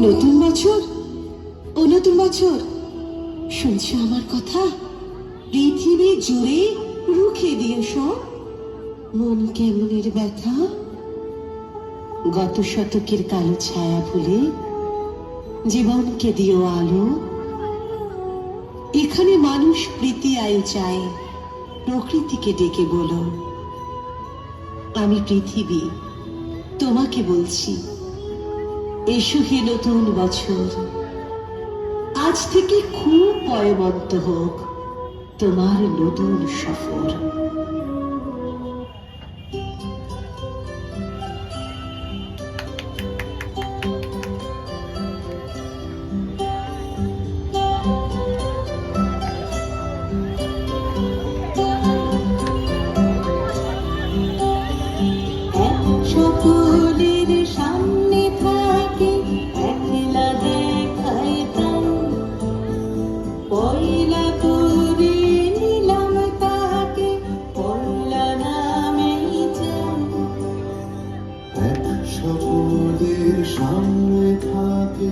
নতুন বছর, ও নতুন বছর, শুনছো আমার কথা? পৃথিবী জুড়ে রুখে দিয়ে সব মন কেমনের ব্যথা। গত শতকের কালো ছায়া ভুলে জীবনকে দিও আলো। এখানে মানুষ প্রীতি আয়ু চায়, প্রকৃতিকে ডেকে বলো, আমি পৃথিবী তোমাকে বলছি, এসো হে নতুন বছর। আজ থেকে খুব পয়মন্ত হোক তোমার নতুন সফর। সকলের সামনে থাকে একলা দেখায় প্রাণ, পয়লা করে নিলাম তাকে, পয়লা নামেই চান। সকলের সামনে থাকে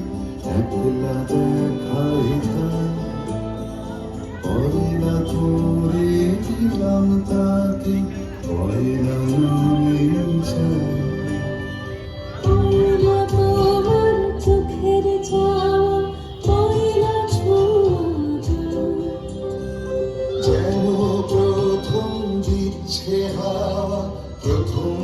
একলা দেখায় প্রাণ, পয়লা করে নিলাম তাকে, পয়লা নামেই চান। পয়লা তোমার চোখের ছাওয়া, পয়লা ছোঁয়া যেন প্রথম দিচ্ছে হাওয়া, প্রথম